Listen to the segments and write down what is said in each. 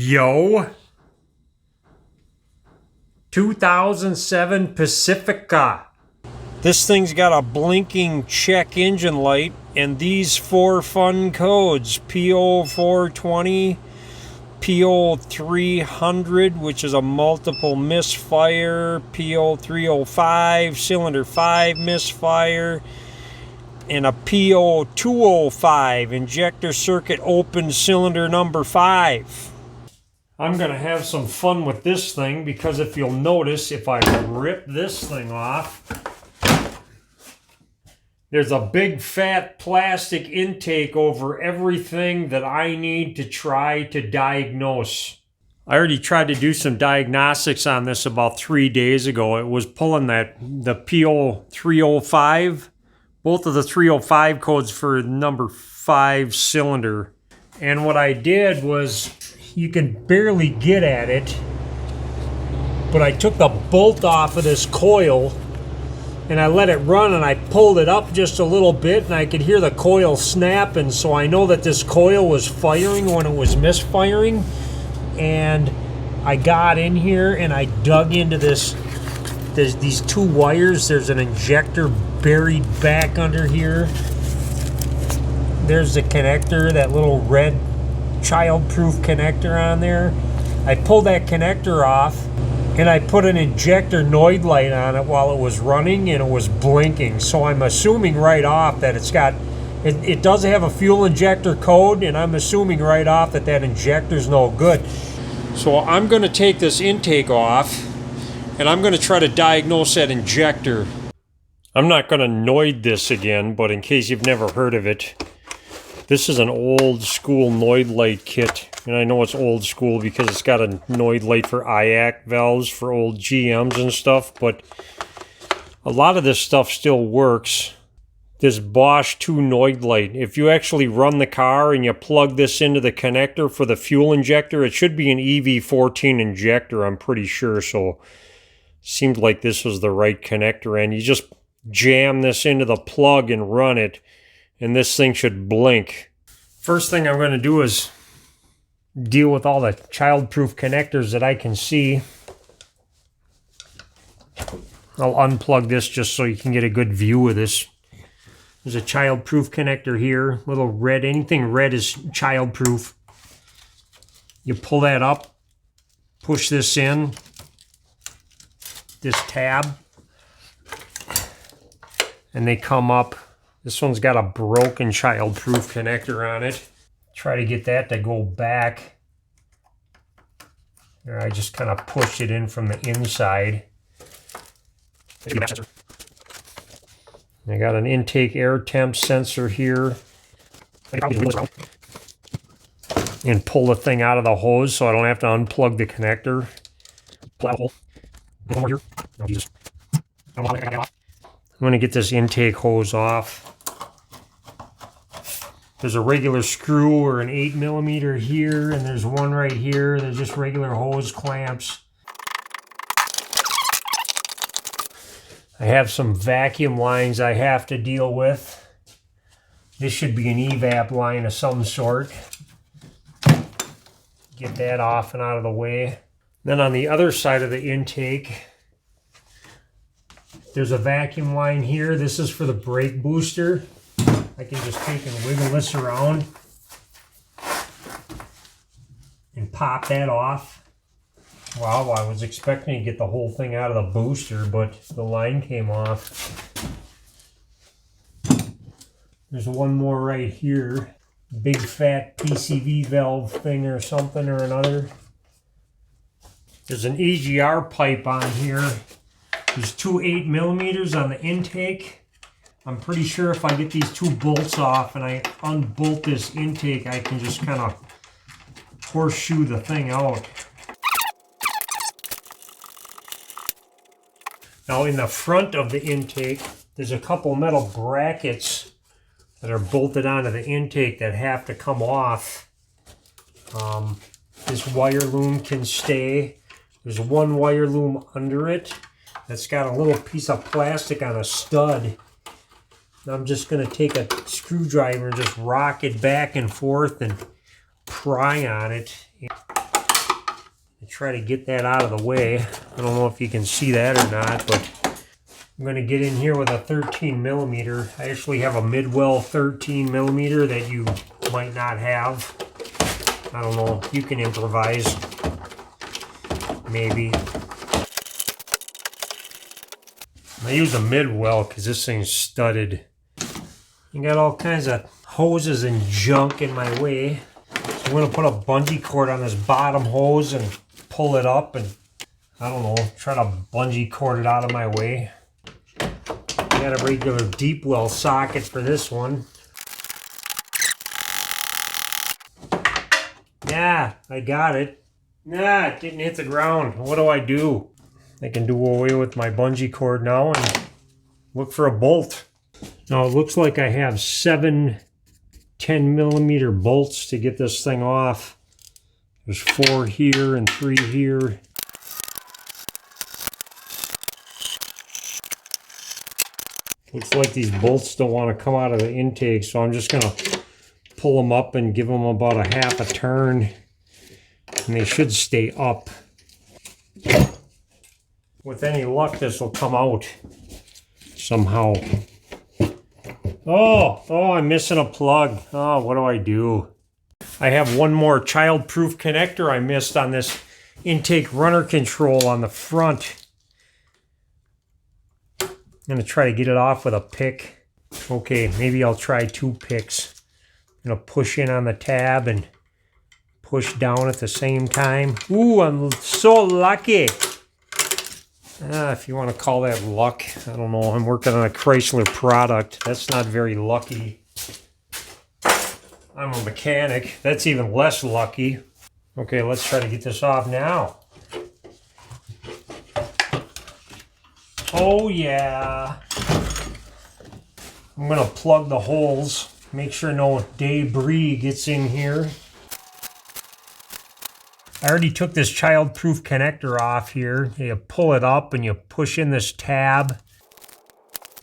Yo, 2007 Pacifica. This thing's got a blinking check engine light and these four fun codes: P0420, P0300, which is a multiple misfire, P0305, cylinder 5 misfire, and a P0205, injector circuit open, cylinder number 5. I'm going to have some fun with this thing because if you'll notice, if I rip this thing off, there's a big fat plastic intake over everything that I need to try to diagnose. I already tried to do some diagnostics on this about 3 days ago. It was pulling the P0305, both of the 305 codes for number 5 cylinder. And what I did was, you can barely get at it, but I took the bolt off of this coil and I let it run and I pulled it up just a little bit and I could hear the coil snapping, so I know that this coil was firing when it was misfiring. And I got in here and I dug into this. There's these two wires. There's an injector buried back under here. There's the connector, that little red child-proof connector on there. I pulled that connector off and I put an injector noid light on it while it was running and it was blinking. So I'm assuming right off that it does have a fuel injector code, and I'm assuming right off that that injector's no good. So I'm going to take this intake off and I'm going to try to diagnose that injector. I'm not going to noid this again, but in case you've never heard of it, this is an old school noid light kit, and I know it's old school because it's got a noid light for IAC valves for old GMs and stuff, but a lot of this stuff still works. This Bosch 2 noid light, if you actually run the car and you plug this into the connector for the fuel injector, it should be an EV14 injector, I'm pretty sure, so seemed like this was the right connector, and you just jam this into the plug and run it, and this thing should blink. First thing I'm going to do is deal with all the child-proof connectors that I can see. I'll unplug this just so you can get a good view of this. There's a child-proof connector here, little red. Anything red is child-proof. You pull that up, push this in, this tab, and they come up. This one's got a broken child-proof connector on it. Try to get that to go back. There, I just kind of pushed it in from the inside. I got an intake air temp sensor here. And pull the thing out of the hose so I don't have to unplug the connector. Pull out a hole. One more here. Oh, Jesus. I'm going to get this intake hose off. There's a regular screw or an 8mm here, and there's one right here. There's just regular hose clamps. I have some vacuum lines I have to deal with. This should be an evap line of some sort. Get that off and out of the way. Then on the other side of the intake, there's a vacuum line here. This is for the brake booster. I can just take and wiggle this around and pop that off. Wow, I was expecting to get the whole thing out of the booster, but the line came off. There's one more right here. Big fat PCV valve thing or something or another. There's an EGR pipe on here. There's two 8mm on the intake. I'm pretty sure if I get these two bolts off and I unbolt this intake, I can just kind of horseshoe the thing out. Now in the front of the intake, there's a couple metal brackets that are bolted onto the intake that have to come off. This wire loom can stay. There's one wire loom under it that's got a little piece of plastic on a stud. I'm just going to take a screwdriver and just rock it back and forth and pry on it. try to get that out of the way. I don't know if you can see that or not, but I'm going to get in here with a 13 millimeter. I actually have a Midwell 13 millimeter that you might not have. I don't know. You can improvise. Maybe. I use a Midwell because this thing's studded. You got all kinds of hoses and junk in my way. So I'm going to put a bungee cord on this bottom hose and pull it up and, I don't know, try to bungee cord it out of my way. I got a regular deep well socket for this one. Yeah, I got it. Nah, it didn't hit the ground. What do? I can do away with my bungee cord now and look for a bolt. Now it looks like I have 7 10 millimeter bolts to get this thing off. There's 4 here and 3 here. Looks like these bolts don't want to come out of the intake, so I'm just going to pull them up and give them about a half a turn, and they should stay up. With any luck, this will come out somehow. Oh, I'm missing a plug. Oh, what do? I have one more child-proof connector I missed on this intake runner control on the front. I'm going to try to get it off with a pick. Okay, maybe I'll try 2 picks. I'm going to push in on the tab and push down at the same time. Ooh, I'm so lucky. If you want to call that luck, I don't know. I'm working on a Chrysler product. That's not very lucky. I'm a mechanic. That's even less lucky. Okay, let's try to get this off now. Oh yeah. I'm going to plug the holes. Make sure no debris gets in here. I already took this child-proof connector off here. You pull it up and you push in this tab.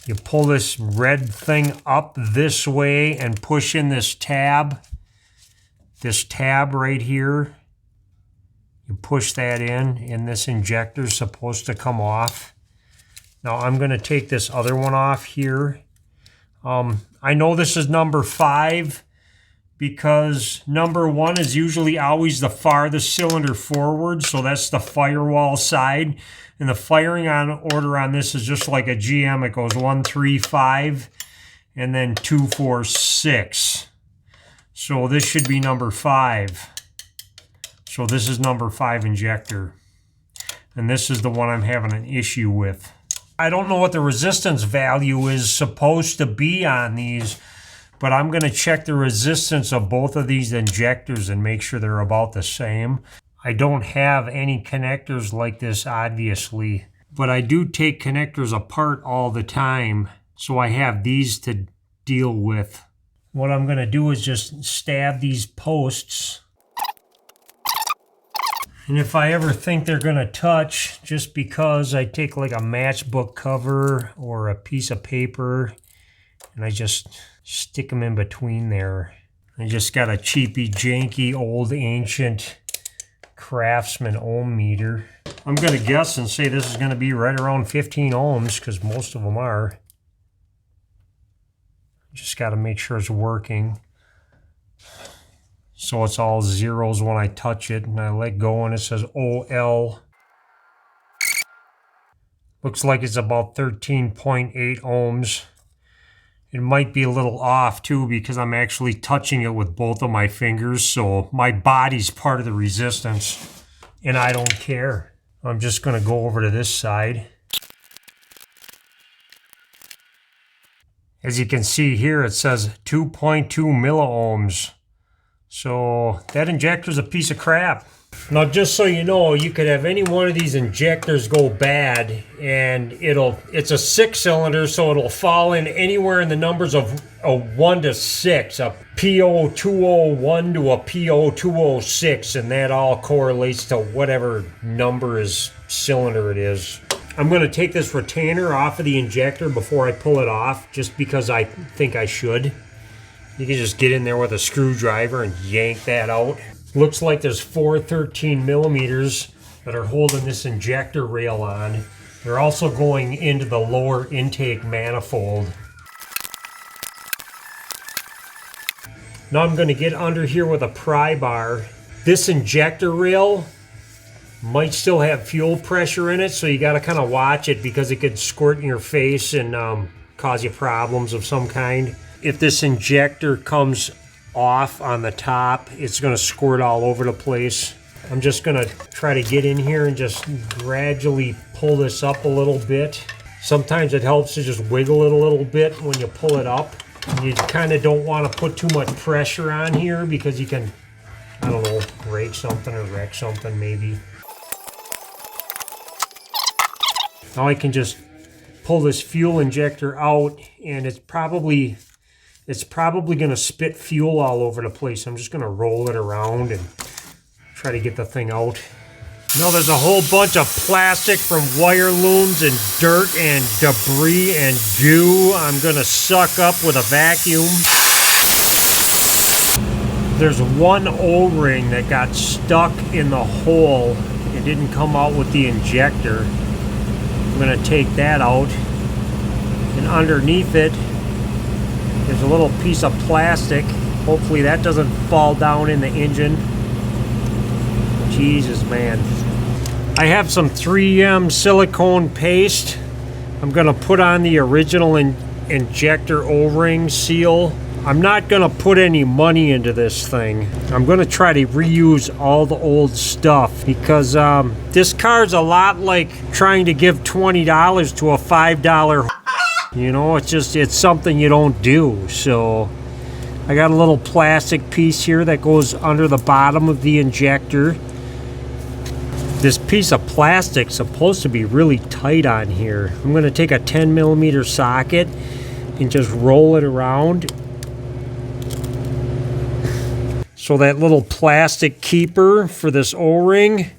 You pull this red thing up this way and push in this tab. This tab right here. You push that in and this injector is supposed to come off. Now I'm going to take this other one off here. I know this is number 5. Because number 1 is usually always the farthest cylinder forward, so that's the firewall side. And the firing on order on this is just like a GM. It goes 1, 3, 5, and then 2, 4, 6. So this should be number 5. So this is number 5 injector. And this is the one I'm having an issue with. I don't know what the resistance value is supposed to be on these, but I'm going to check the resistance of both of these injectors and make sure they're about the same. I don't have any connectors like this, obviously, but I do take connectors apart all the time, so I have these to deal with. What I'm going to do is just stab these posts. And if I ever think they're going to touch, just because I take like a matchbook cover or a piece of paper and I just stick them in between there. I just got a cheapy, janky, old, ancient Craftsman ohm meter. I'm going to guess and say this is going to be right around 15 ohms because most of them are. Just got to make sure it's working. So it's all zeros when I touch it, and I let go and it says OL. Looks like it's about 13.8 ohms. It might be a little off too because I'm actually touching it with both of my fingers, so my body's part of the resistance, and I don't care. I'm just going to go over to this side. As you can see here, it says 2.2 milliohms. So that injector's a piece of crap. Now, just so you know, you could have any one of these injectors go bad, and it's a 6-cylinder, so it'll fall in anywhere in the numbers of a 1 to 6, a P0201 to a P0206, and that all correlates to whatever number is cylinder it is. I'm going to take this retainer off of the injector before I pull it off, just because I think I should. You can just get in there with a screwdriver and yank that out. Looks like there's 4 13 millimeters that are holding this injector rail on. They're also going into the lower intake manifold. Now I'm going to get under here with a pry bar. This injector rail might still have fuel pressure in it, so you got to kind of watch it because it could squirt in your face and cause you problems of some kind. If this injector comes off on the top, it's going to squirt all over the place. I'm just going to try to get in here and just gradually pull this up a little bit. Sometimes it helps to just wiggle it a little bit when you pull it up. You kind of don't want to put too much pressure on here because you can, I don't know, break something or wreck something maybe. Now I can just pull this fuel injector out, and it's probably going to spit fuel all over the place. I'm just going to roll it around and try to get the thing out. Now there's a whole bunch of plastic from wire looms and dirt and debris and goo I'm going to suck up with a vacuum. There's one O-ring that got stuck in the hole. It didn't come out with the injector. I'm going to take that out. And underneath it, there's a little piece of plastic. Hopefully that doesn't fall down in the engine. Jesus, man. I have some 3M silicone paste. I'm going to put on the original injector O-ring seal. I'm not going to put any money into this thing. I'm going to try to reuse all the old stuff because this car's a lot like trying to give $20 to a $5. You know, it's something you don't do. So I got a little plastic piece here that goes under the bottom of the injector. This piece of plastic's supposed to be really tight on here. I'm going to take a 10 millimeter socket and just roll it around. So that little plastic keeper for this O-ring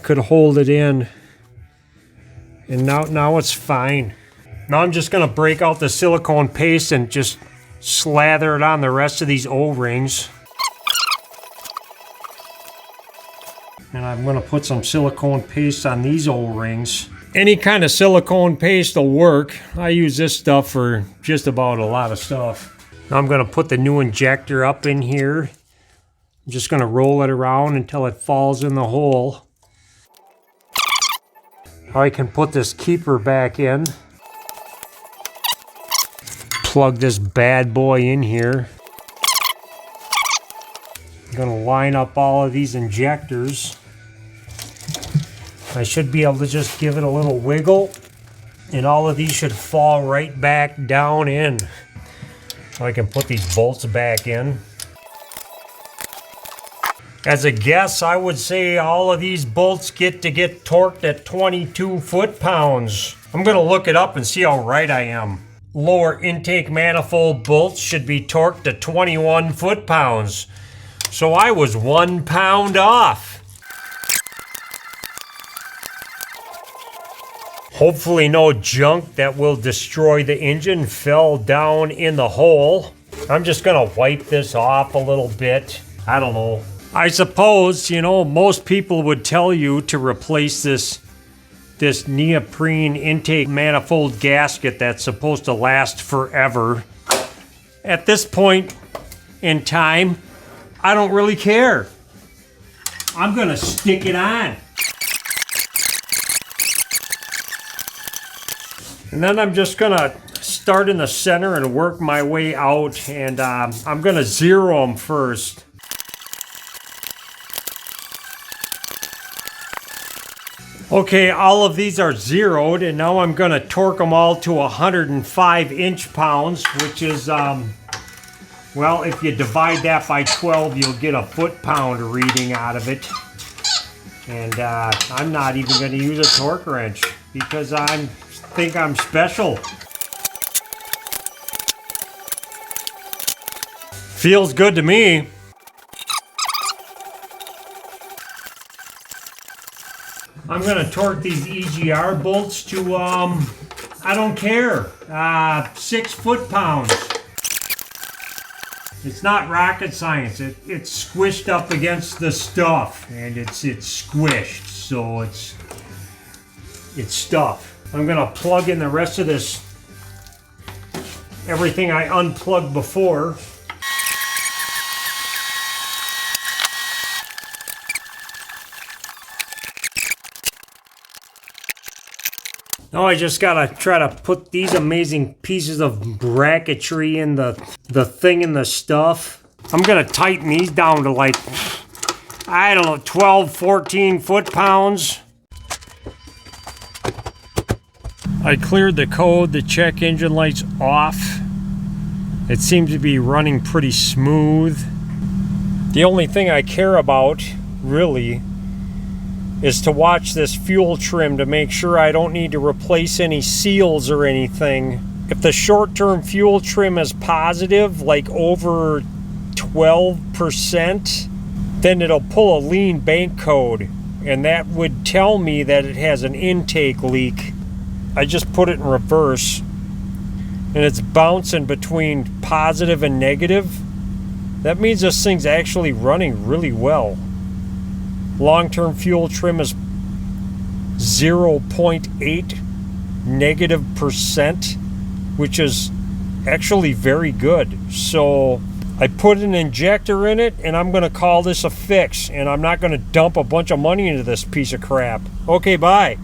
could hold it in. And now it's fine. Now I'm just going to break out the silicone paste and just slather it on the rest of these O-rings. And I'm going to put some silicone paste on these O-rings. Any kind of silicone paste will work. I use this stuff for just about a lot of stuff. Now I'm going to put the new injector up in here. I'm just going to roll it around until it falls in the hole. Now I can put this keeper back in. Plug this bad boy in here. I'm going to line up all of these injectors. I should be able to just give it a little wiggle, and all of these should fall right back down in. So I can put these bolts back in. As a guess, I would say all of these bolts get torqued at 22 foot-pounds. I'm going to look it up and see how right I am. Lower intake manifold bolts should be torqued to 21 foot-pounds. So I was 1 pound off. Hopefully no junk that will destroy the engine fell down in the hole. I'm just gonna wipe this off a little bit. I don't know. I suppose, you know, most people would tell you to replace this neoprene intake manifold gasket that's supposed to last forever. At this point in time, I don't really care. I'm gonna stick it on. And then I'm just gonna start in the center and work my way out, and I'm gonna zero them first. Okay, all of these are zeroed, and now I'm gonna torque them all to 105 inch-pounds, which is, well, if you divide that by 12, you'll get a foot-pound reading out of it. And I'm not even gonna use a torque wrench because I think I'm special. Feels good to me. I'm gonna torque these EGR bolts to, I don't care, 6 foot-pounds. It's not rocket science. It's squished up against the stuff, and it's squished, so it's stuff. I'm gonna plug in the rest of this, everything I unplugged before. Now I just gotta try to put these amazing pieces of bracketry in the thing in the stuff. I'm gonna tighten these down to like, I don't know, 12, 14 foot-pounds. I cleared the code, the check engine light's off. It seems to be running pretty smooth. The only thing I care about, really, is to watch this fuel trim to make sure I don't need to replace any seals or anything. If the short-term fuel trim is positive, like over 12%, then it'll pull a lean bank code, and that would tell me that it has an intake leak. I just put it in reverse, and it's bouncing between positive and negative. That means this thing's actually running really well. Long-term fuel trim is 0.8 negative percent, which is actually very good. So I put an injector in it, and I'm going to call this a fix, and I'm not going to dump a bunch of money into this piece of crap. Okay, bye.